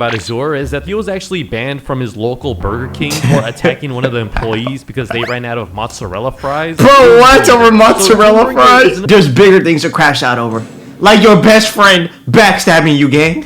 about Azure is that he was actually banned from his local Burger King for attacking one of the employees because they ran out of mozzarella fries. Bro, what over mozzarella fries? There's bigger things to crash out over. Like your best friend backstabbing you, gang.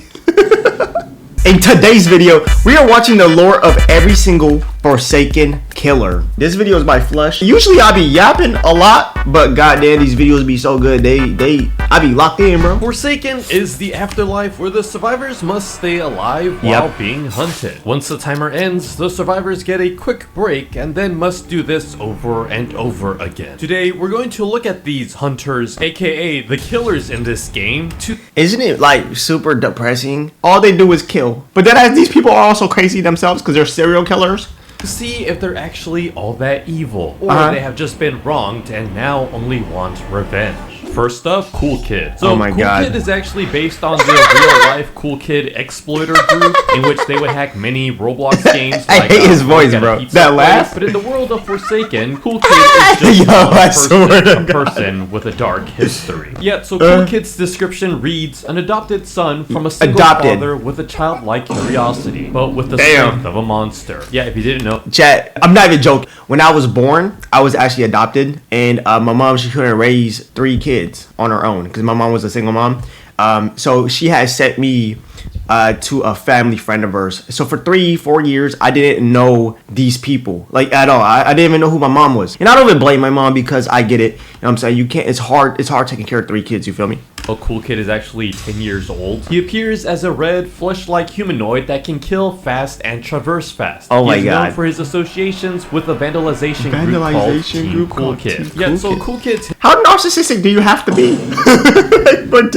In today's video, we are watching the lore of every single Forsaken killer. This video is by Flush. Usually I be yapping a lot, but goddamn, these videos be so good. I be locked in, bro. Forsaken is the afterlife where the survivors must stay alive while being hunted. Once the timer ends, the survivors get a quick break and then must do this over and over again. Today, we're going to look at these hunters, aka the killers in this game. Isn't it like super depressing? All they do is kill. But then these people are also crazy themselves because they're serial killers. To see if they're actually all that evil, or they have just been wronged and now only want revenge. First up, Cool Kid. So Cool Kid is actually based on the real-life Cool Kid exploiter group, in which they would hack many Roblox games. I hate his voice, bro. That laugh. But in the world of Forsaken, Cool Kid is just a person with a dark history. Yeah, so Cool Kid's description reads, an adopted son from a single father with a childlike curiosity, but with the strength of a monster. Yeah, if you didn't know. Chat, I'm not even joking. When I was born, I was actually adopted, and my mom, she couldn't raise 3 kids on her own because my mom was a single mom. So she had sent me to a family friend of hers. So for 3-4 years, I didn't know these people like at all. I didn't even know who my mom was, and I don't even blame my mom because I get it. You know what I'm saying? You can't. It's hard taking care of 3 kids. You feel me? A Cool Kid is actually 10 years old. He appears as a red, flesh-like humanoid that can kill fast and traverse fast. Oh my god! He is known for his associations with a vandalization group called Team Cool Kid. So Cool Kids. How narcissistic do you have to be? But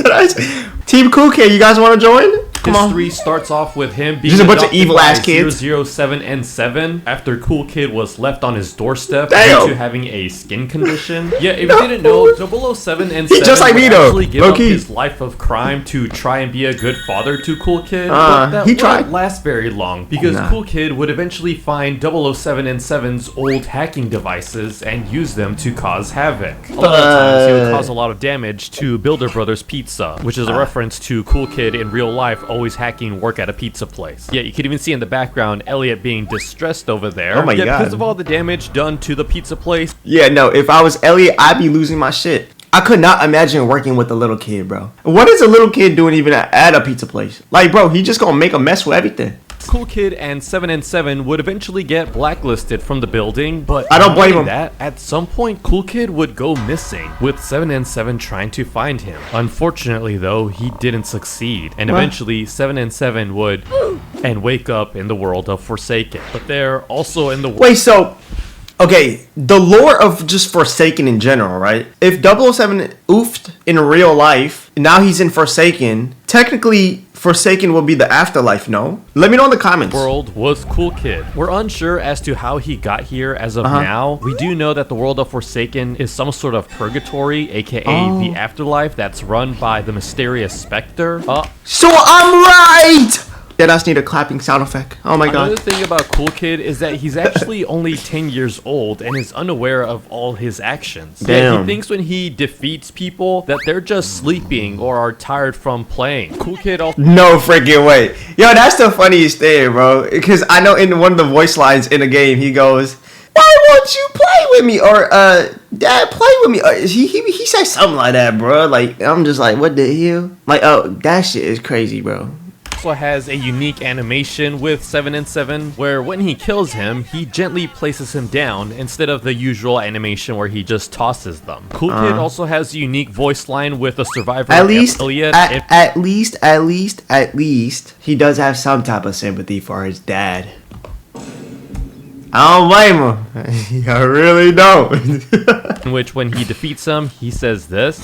Team Cool Kid, you guys want to join? History starts off with him being just a bunch of evil ass kids. 007 and 7 after Cool Kid was left on his doorstep due to having a skin condition. Yeah, if you didn't know, 007 and 7 just like me, though. Actually give up his life of crime to try and be a good father to Cool Kid. But that wouldn't last very long because Cool Kid would eventually find 007 and 7's old hacking devices and use them to cause havoc. A lot of times he would cause a lot of damage to Builder Brothers Pizza, which is a reference to Cool Kid in real life always hacking work at a pizza place. Yeah, you can even see in the background Elliot being distressed over there. Oh my god. Because of all the damage done to the pizza place. Yeah, no, if I was Elliot, I'd be losing my shit. I could not imagine working with a little kid, bro. What is a little kid doing even at a pizza place? Like, bro, he just gonna make a mess with everything. Cool Kid and 7 and 7 would eventually get blacklisted from the building, but I don't blame him. That at some point Cool Kid would go missing, with 7 and 7 trying to find him. Unfortunately, though, he didn't succeed, and eventually 7 and 7 would wake up in the world of Forsaken. But they're also in the wait, so okay, the lore of just Forsaken in general, right? If 007 oofed in real life, now he's in Forsaken, technically Forsaken will be the afterlife, no? Let me know in the comments. World was Cool Kid. We're unsure as to how he got here as of now. We do know that the world of Forsaken is some sort of purgatory, aka the afterlife that's run by the mysterious Spectre. So I'm right! Then I just need a clapping sound effect. Oh my god. Another thing about Cool Kid is that he's actually only 10 years old and is unaware of all his actions. Damn. Yeah, he thinks when he defeats people that they're just sleeping or are tired from playing. Cool Kid also— no freaking way. Yo, that's the funniest thing, bro. Because I know in one of the voice lines in the game, he goes, why won't you play with me? Or, Dad, play with me. He says something like that, bro. Like, I'm just like, what the hell? Like, oh, that shit is crazy, bro. Also has a unique animation with 7 and 7 where when he kills him, he gently places him down instead of the usual animation where he just tosses them. Cool Kid also has a unique voice line with a survivor Elliot. At least, he does have some type of sympathy for his dad. I don't blame him. I really don't. In which when he defeats him, he says this.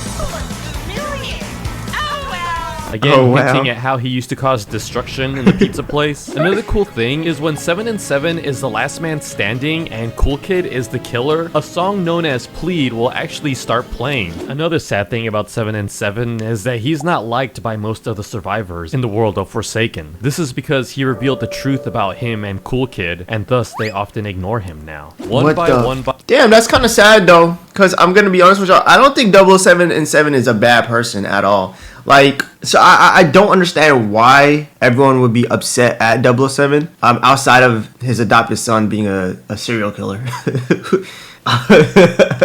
Again, hinting at how he used to cause destruction in the pizza place. Another cool thing is when 7 and 7 is the last man standing and Cool Kid is the killer, a song known as Plead will actually start playing. Another sad thing about 7 and 7 is that he's not liked by most of the survivors in the world of Forsaken. This is because he revealed the truth about him and Cool Kid, and thus they often ignore him now. One by one. Damn, that's kind of sad though. because I'm gonna be honest with y'all. I don't think 007 and 7 is a bad person at all. Like, so I don't understand why everyone would be upset at 007, outside of his adopted son being a serial killer.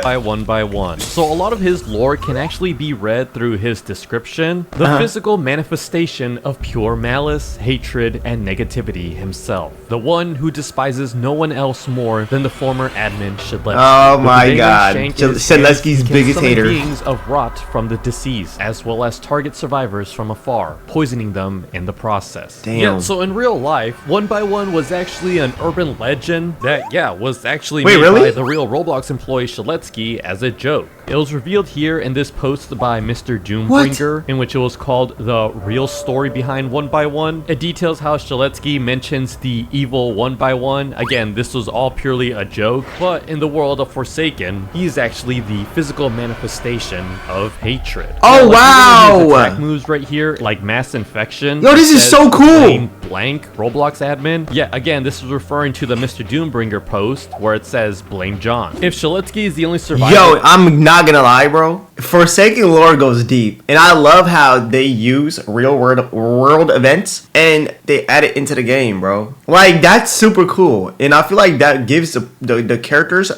by one. So a lot of his lore can actually be read through his description, the physical manifestation of pure malice, hatred, and negativity himself. The one who despises no one else more than the former admin Shedletsky. Oh my god. Shedletsky's biggest hater. Beings of rot from the deceased, as well as target survivors from afar, poisoning them in the process. Damn. Yeah, so in real life, 1x1 was actually an urban legend that, was actually made by the real Roblox employee Shedletsky as a joke. It was revealed here in this post by Mr. Doombringer, in which it was called The Real Story Behind 1x1. It details how Shedletsky mentions the evil 1x1. Again, this was all purely a joke, but in the world of Forsaken, he's actually the physical manifestation of hatred. Oh, wow! His attack moves right here, like mass infection. Yo, this is so cool! Blank Roblox admin. Yeah, again, this is referring to the Mr. Doombringer post where it says blame John. If Shedletsky is the only survivor... Yo, I'm not gonna lie, bro. Forsaken lore goes deep. And I love how they use real world events and they add it into the game, bro. Like, that's super cool. And I feel like that gives the characters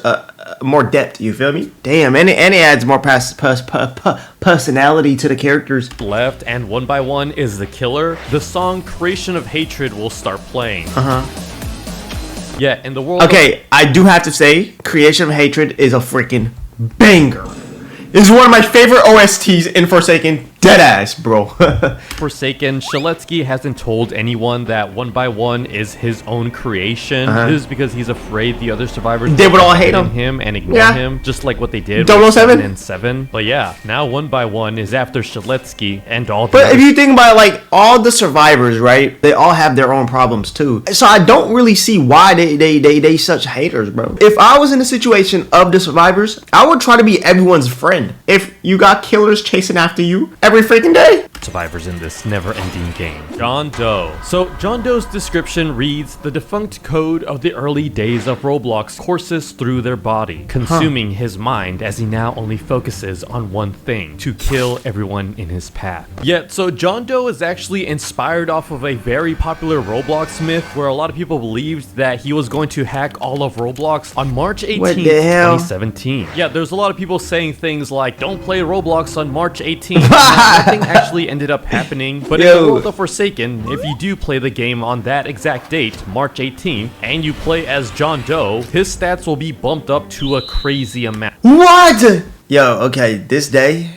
more depth, you feel me? Damn, and it adds more personality to the characters. Left and 1x1 is the killer. The song Creation of Hatred will start playing. Yeah, in the world. Okay, I do have to say, Creation of Hatred is a freaking banger. This is one of my favorite OSTs in Forsaken. Deadass, bro. Forsaken, Shedletsky hasn't told anyone that 1x1 is his own creation. This is because he's afraid the other survivors would all hate him and ignore him, just like what they did 007 and 7. But yeah, now 1x1 is after Shedletsky and all the But if you think about it, like, all the survivors, right? They all have their own problems too. So I don't really see why they such haters, bro. If I was in the situation of the survivors, I would try to be everyone's friend. If you got killers chasing after you every freaking day. Survivors in this never-ending game. John Doe. So John Doe's description reads, the defunct code of the early days of Roblox courses through their body, consuming his mind as he now only focuses on one thing, to kill everyone in his path. Yet, so John Doe is actually inspired off of a very popular Roblox myth where a lot of people believed that he was going to hack all of Roblox on March 18th, 2017. Yeah, there's a lot of people saying things like, don't play Roblox on March 18th. Nothing actually ended up happening, but in the world of Forsaken, if you do play the game on that exact date, March 18th, and you play as John Doe, his stats will be bumped up to a crazy amount. What? Yo, okay, this day,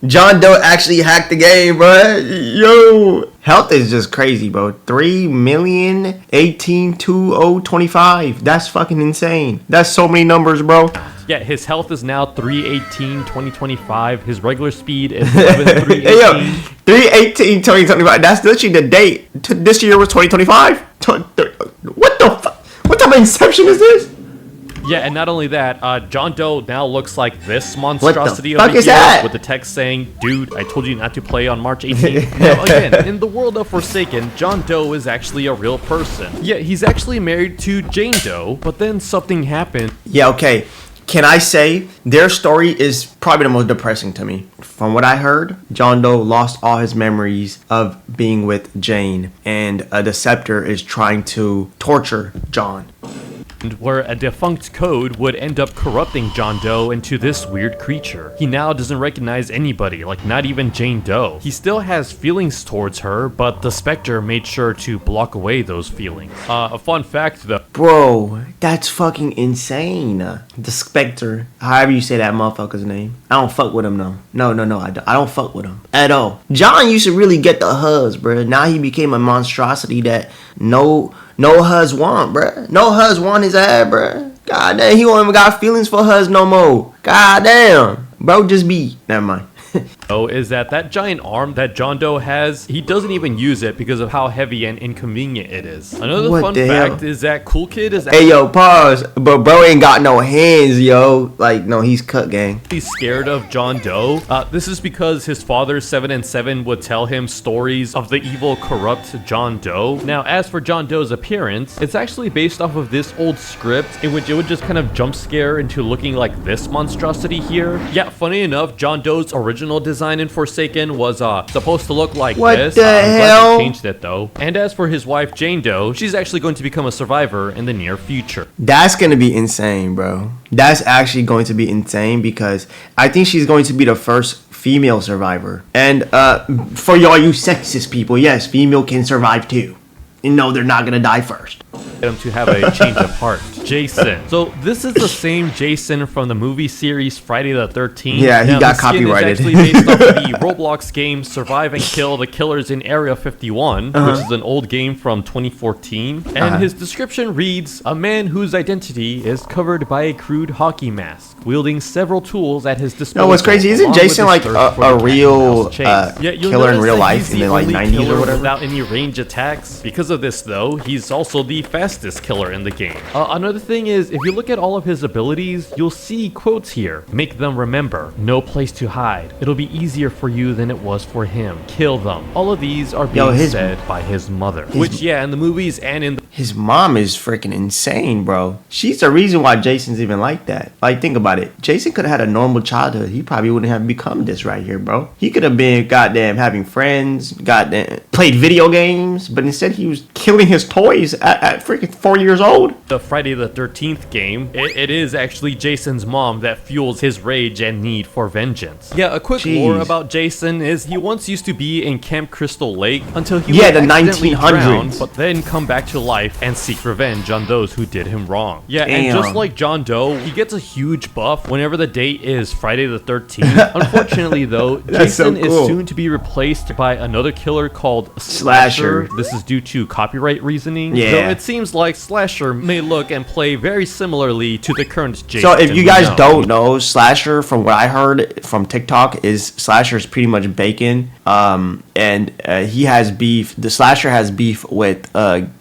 John Doe actually hacked the game, bro. Yo, health is just crazy, bro. 3,018,2025. That's fucking insane. That's so many numbers, bro. Yeah, his health is now 318,2025. His regular speed is 11,318. Hey, yo, 318,2025. That's literally the date. This year was 2025. What the fuck? What type of inception is this? Yeah, and not only that, John Doe now looks like this monstrosity over here with the text saying, dude, I told you not to play on March 18th. Now, again, in the world of Forsaken, John Doe is actually a real person. Yeah, he's actually married to Jane Doe, but then something happened. Yeah, okay. Can I say their story is probably the most depressing to me. From what I heard, John Doe lost all his memories of being with Jane, and a Deceptor is trying to torture John. Where a defunct code would end up corrupting John Doe into this weird creature. He now doesn't recognize anybody, like not even Jane Doe. He still has feelings towards her, but the Spectre made sure to block away those feelings. A fun fact though. Bro, that's fucking insane. The Spectre, however you say that motherfucker's name. I don't fuck with him though. No, I don't fuck with him at all. John used to really get the huzz, bro. Now he became a monstrosity that no huzz want, bruh. No huzz want his ass, bruh. God damn, he don't even got feelings for huzz no more. God damn. Bro, just be. Never mind. is that giant arm that John Doe has, he doesn't even use it because of how heavy and inconvenient it is. Another fun fact is that Cool Kid is Hey yo, pause. But bro ain't got no hands, yo. Like, no, he's cut, gang. He's scared of John Doe. This is because his father, 7 and 7, would tell him stories of the evil, corrupt John Doe. Now, as for John Doe's appearance, it's actually based off of this old script in which it would just kind of jump scare into looking like this monstrosity here. Yeah, funny enough, John Doe's original design in Forsaken was supposed to look like this. What the hell? They changed it though. And as for his wife, Jane Doe, she's actually going to become a survivor in the near future. That's gonna be insane, bro. That's actually going to be insane because I think she's going to be the first female survivor. And for y'all you sexist people, yes, female can survive too. And no, they're not gonna die first. Him to have a change of heart. Jason. So this is the same Jason from the movie series Friday the 13th. Yeah, he got copyrighted. It's actually based off of the Roblox game Survive and Kill the Killers in Area 51, which is an old game from 2014. And his description reads, a man whose identity is covered by a crude hockey mask, wielding several tools at his disposal. No, what's crazy, isn't Jason like a real killer in real life in the like 90s or whatever? Without any range attacks. Because of this though, he's also the fastest killer in the game. Another thing is, if you look at all of his abilities, you'll see quotes here. Make them remember. No place to hide. It'll be easier for you than it was for him. Kill them. All of these are being said by his mother. Which, yeah, in the movies and in the... His mom is freaking insane, bro. She's the reason why Jason's even like that. Like, think about it. Jason could have had a normal childhood. He probably wouldn't have become this right here, bro. He could have been goddamn having friends, goddamn played video games, but instead he was killing his toys at freaking 4 years old. The Friday the 13th game, it is actually Jason's mom that fuels his rage and need for vengeance. Yeah, a quick lore about Jason is he once used to be in Camp Crystal Lake until he would accidentally drown, but then come back to life and seek revenge on those who did him wrong. Yeah, and just like John Doe, he gets a huge buff whenever the date is Friday the 13th. Unfortunately though, Jason is soon to be replaced by another killer called Slasher. This is due to copyright reasoning. Yeah. Though it seems like Slasher may look and play very similarly to the current Jason. So if you guys don't know, Slasher, from what I heard from TikTok, Slasher is pretty much bacon. And he has beef. The Slasher has beef with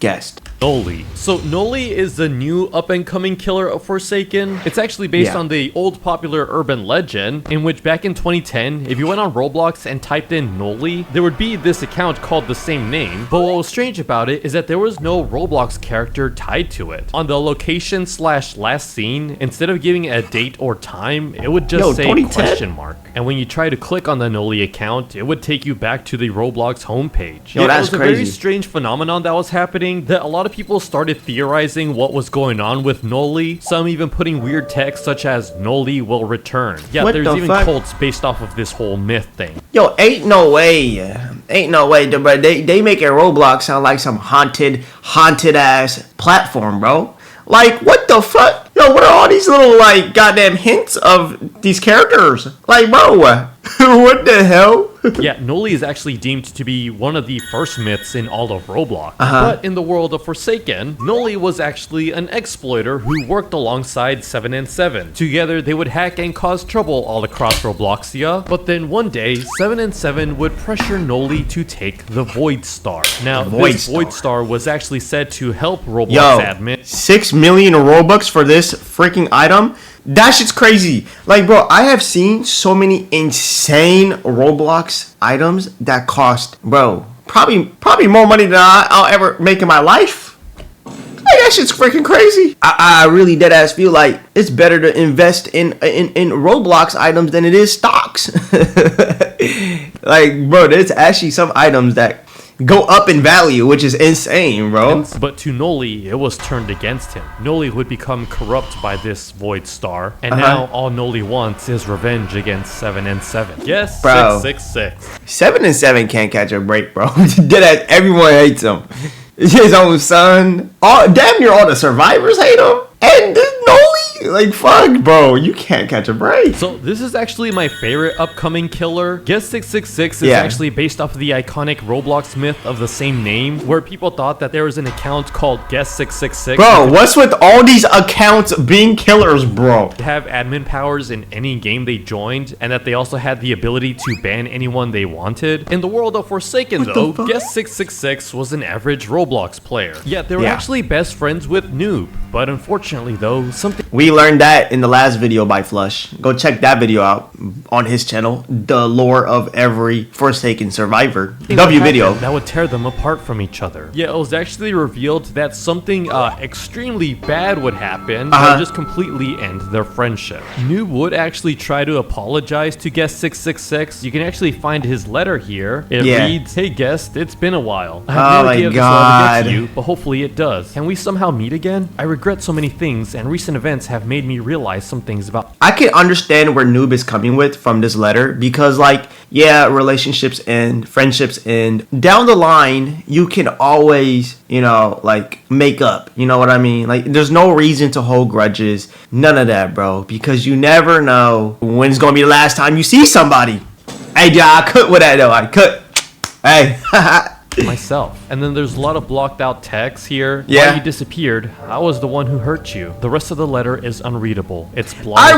Guest. Noli. So Noli is the new up-and-coming killer of Forsaken. It's actually based on the old popular urban legend in which back in 2010, if you went on Roblox and typed in Noli, there would be this account called the same name. But what was strange about it is that there was no Roblox character tied to it. On the location/last scene, instead of giving a date or time, it would just say question mark. And when you try to click on the Noli account, it would take you back to the Roblox homepage. Yo, that's crazy. It was a very strange phenomenon that was happening that a lot of people started theorizing what was going on with Noli, some even putting weird text such as Noli will return. Yeah, there's even cults based off of this whole myth thing. Yo, ain't no way, but they make Roblox sound like some haunted ass platform, bro. Like, what the fuck? Yo, what are all these little, like, goddamn hints of these characters? Like, bro, what the hell? Yeah, Noli is actually deemed to be one of the first myths in all of Roblox. But in the world of Forsaken, Noli was actually an exploiter who worked alongside 7 and 7. Together, they would hack and cause trouble all across Robloxia. But then one day, 7 and 7 would pressure Noli to take the Void Star. Now, this Void Star was actually said to help Roblox admin. 6 million Robux for this freaking item? That shit's crazy. Like, bro, I have seen so many insane Roblox items that cost, bro, probably more money than I'll ever make in my life. Like, that shit's freaking crazy. I really deadass feel like it's better to invest in Roblox items than it is stocks. Like, bro, there's actually some items that go up in value, which is insane, bro. But to Noli, it was turned against him. Noli would become corrupt by this Void Star, and now all Noli wants is revenge against 7 and 7. Yes, bro. 666. 7 and 7 can't catch a break, bro. Deadass, everyone hates him. His own son. Damn near all the survivors hate him. And this Noli, Like, fuck, bro. You can't catch a break. So this is actually my favorite upcoming killer. Guest 666 is actually based off of the iconic Roblox myth of the same name, where people thought that there was an account called Guest 666. Bro, what's with all these accounts being killers, bro? Have admin powers in any game they joined, and that they also had the ability to ban anyone they wanted. In the world of Forsaken, though, Guest 666 was an average Roblox player. Yet they were actually best friends with Noob. But unfortunately, though, something... We learned that in the last video by Flush. Go check that video out on his channel. The lore of every Forsaken survivor. W video. That would tear them apart from each other. Yeah, it was actually revealed that something extremely bad would happen that would just completely end their friendship. Noob would actually try to apologize to Guest 666. You can actually find his letter here. It reads, "Hey Guest, it's been a while. I have no idea if this will ever get to you, but hopefully it does. Can we somehow meet again? I regret so many things, and recent events have made me realize some things about..." I can understand where Noob is coming with from this letter, because like, yeah, relationships and friendships, and down the line, you can always, you know, like, make up. You know what I mean? Like, there's no reason to hold grudges. None of that, bro, because you never know when's gonna be the last time you see somebody. Hey, yeah, I could with that, though. I could. Hey. myself. And then there's a lot of blocked out text here. While you disappeared, I was the one who hurt you. The rest of the letter is unreadable. It's blocked.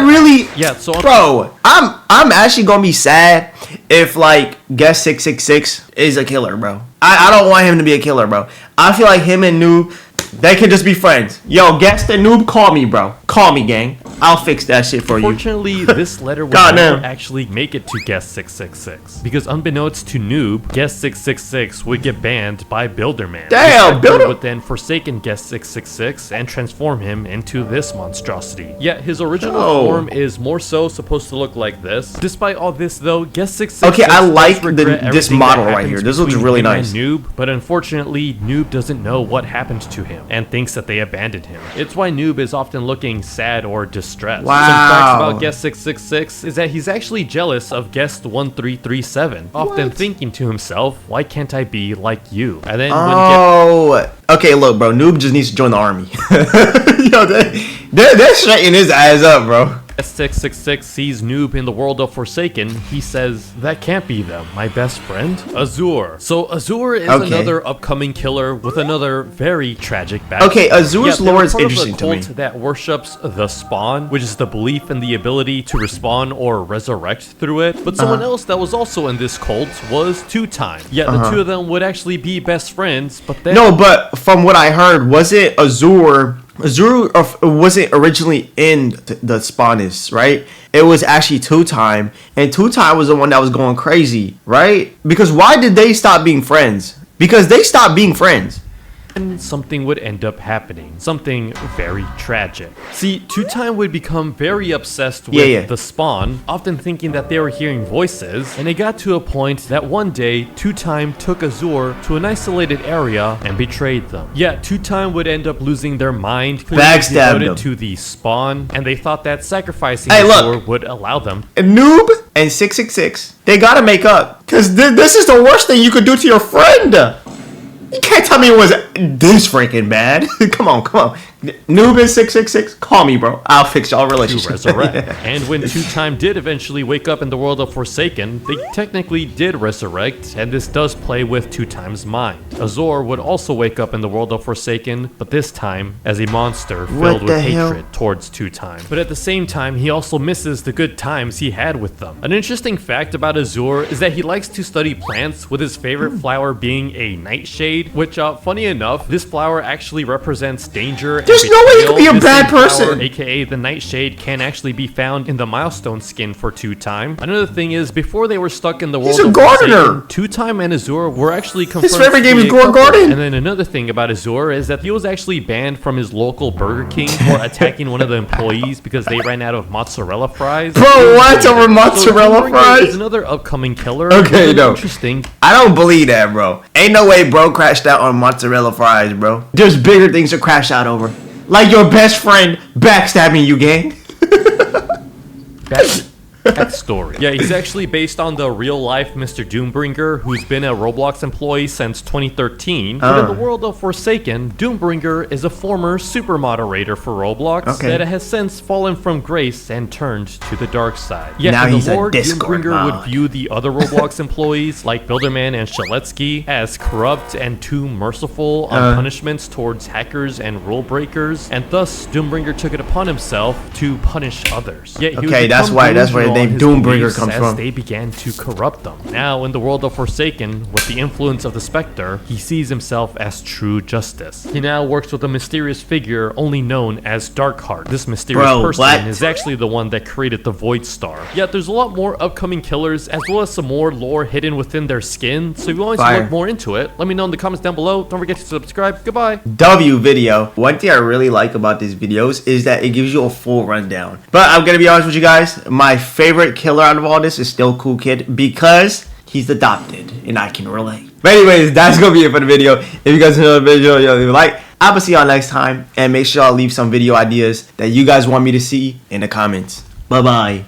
Bro, I'm actually gonna be sad if like Guest 666 is a killer, bro. I don't want him to be a killer, bro. I feel like him and Noob, they can just be friends. Yo, Guest and Noob, call me, bro. Call me, gang. I'll fix that shit for you. Unfortunately, this letter would never actually make it to Guest 666. Because unbeknownst to Noob, Guest 666 would get banned by Builderman. Damn, Builder would then forsaken Guest 666 and transform him into this monstrosity. Yet his original form is more so supposed to look like this. Despite all this though, Guest 666 okay, I like this model right here. This looks really nice. Noob, but unfortunately, Noob doesn't know what happened to him and thinks that they abandoned him. It's why Noob is often looking sad or distressed. Some facts about Guest 666 is that he's actually jealous of Guest 1337, often thinking to himself, why can't I be like you? And then okay, look, bro, Noob just needs to join the army. Yo, they're straightening his ass up, bro. 666 sees Noob in the world of Forsaken. He says, that can't be them, my best friend, Azure. So Azure is another upcoming killer with another very tragic backstory. Okay, Azure's lore is interesting to me. That worships the spawn, which is the belief in the ability to respawn or resurrect through it. But someone else that was also in this cult was Two Time. Yeah, the two of them would actually be best friends, but then... No, but from what I heard, was it Azure wasn't originally in the Spawners, right? It was actually Two Time, and Two Time was the one that was going crazy, right? Because why did they stop being friends? Because they stopped being friends. And something would end up happening. Something very tragic. See, Two Time would become very obsessed with the spawn, often thinking that they were hearing voices, and it got to a point that one day, Two Time took Azure to an isolated area and betrayed them. Yeah, Two Time would end up losing their mind, devoted to the spawn, and they thought that sacrificing Azure would allow them. And Noob and 666, they gotta make up, because this is the worst thing you could do to your friend. You can't tell me it was this freaking bad. Come on. Noob is 666. Call me, bro. I'll fix y'all relationship. And when Two Time did eventually wake up in the world of Forsaken, they technically did resurrect, and this does play with Two Time's mind. Azure would also wake up in the world of Forsaken, but this time as a monster filled with hatred towards Two Time. But at the same time, he also misses the good times he had with them. An interesting fact about Azure is that he likes to study plants, with his favorite flower being a nightshade, which, funny enough, this flower actually represents danger. There's no way you could be a bad person. Flower, aka the Nightshade, can actually be found in the Milestone skin for Two Time. Another thing is, before they were stuck in the world of Forsaken, Two Time and Azure were actually confirmed. His favorite game is Gore Garden. And then another thing about Azure is that he was actually banned from his local Burger King for attacking one of the employees because they ran out of mozzarella fries. Bro, what over mozzarella fries? Is another upcoming killer. Okay, no. Interesting. I don't believe that, bro. Ain't no way, bro, crashed out on mozzarella fries, bro. There's bigger things to crash out over. Like your best friend backstabbing you, gang. Backstory. Yeah, he's actually based on the real-life Mr. Doombringer, who's been a Roblox employee since 2013. But in the world of Forsaken, Doombringer is a former super moderator for Roblox that has since fallen from grace and turned to the dark side. Yet now in he's the lore, a Discord Doombringer mod. would view the other Roblox employees, like Builderman and Shaletsky, as corrupt and too merciful on punishments towards hackers and rule breakers, and thus Doombringer took it upon himself to punish others. Yet he would that's become where the delusional name on his Doombringer beliefs comes as from. they began to corrupt them. Now, in the world of Forsaken, with the influence of the Spectre, he sees himself as true justice. He now works with a mysterious figure only known as Darkheart. This mysterious person is actually the one that created the Void Star. Yet there's a lot more upcoming killers, as well as some more lore hidden within their skin, so if you want to look more into it, let me know in the comments down below. Don't forget to subscribe. Goodbye. W video. One thing I really like about these videos is that it gives you a full rundown. But I'm gonna be honest with you guys, my favorite killer out of all this is still Cool Kid because he's adopted and I can relate. But anyways, that's gonna be it for the video. If you guys enjoyed the video, leave a like. I will see y'all next time, and make sure y'all leave some video ideas that you guys want me to see in the comments. Bye bye.